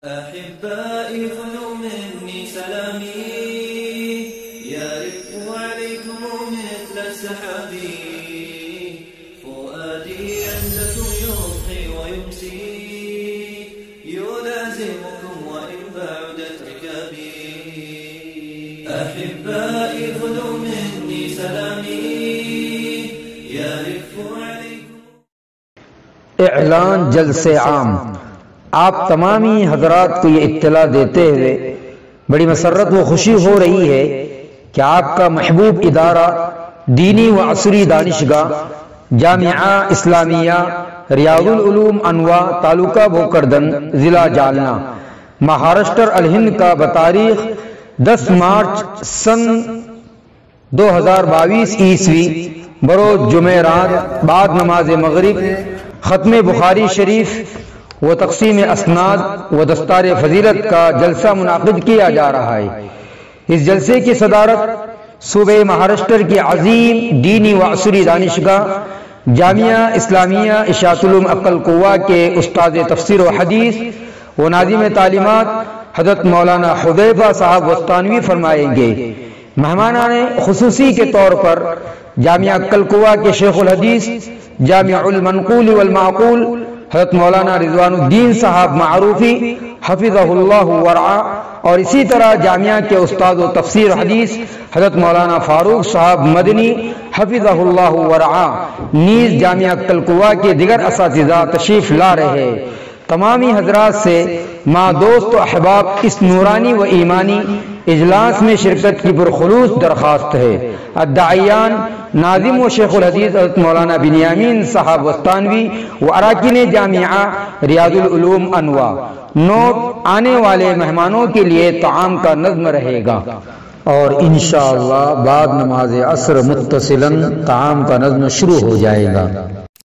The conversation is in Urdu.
أحبائي خذوا مني سلامي يرف عليكم مثل السحاب فؤادي ينزف يضحي ويمسي يلازمكم وإن بعدت ركابي أحبائي خذوا مني سلامي يرف عليكم. اعلان جلسے عام. آپ تمامی حضرات کو یہ اطلاع دیتے ہوئے بڑی مسرت و خوشی ہو رہی ہے کہ آپ کا محبوب ادارہ دینی و عصری دانشگاہ جامعہ اسلامیہ ریاض العلوم انواع تعلقہ بھوکردن ضلع جالنا مہاراشٹر الہند کا بتاریخ 10 مارچ سن 2022 عیسوی بروز جمعرات بعد نماز مغرب ختم بخاری شریف و تقسیم اسناد و دستار فضیلت کا جلسہ منعقد کیا جا رہا ہے. اس جلسے کی صدارت صوبہ مہاراشٹر کی عظیم دینی و عصری دانشگاہ جامعہ اسلامیہ اشاعت العلوم عقل قوہ کے استاد تفسیر و حدیث و ناظم تعلیمات حضرت مولانا حذیفہ صاحب وسطانوی فرمائیں گے. مہمانان خصوصی کے طور پر جامعہ عقل قوہ کے شیخ الحدیث جامع المنقول والمعقول حضرت مولانا رضوان الدین صاحب معروفی حفظہ اللہ ورعا اور اسی طرح جامعہ کے استاد و تفسیر حدیث حضرت مولانا فاروق صاحب مدنی حفظہ اللہ ورعا نیز جامعہ عقل قوہ کے دیگر اساتذہ تشریف لا رہے. تمامی حضرات سے ماں دوست و احباب اس نورانی و ایمانی اجلاس میں شرکت کی پرخلوص درخواست ہے. الداعیان ناظم و شیخ الحدیث حضرت مولانا بنیامین صاحب وسطانوی و اراکین جامعہ ریاض العلوم انواع. نوٹ: آنے والے مہمانوں کے لیے طعام کا نظم رہے گا اور انشاءاللہ بعد نماز عصر متصلاً طعام کا نظم شروع ہو جائے گا.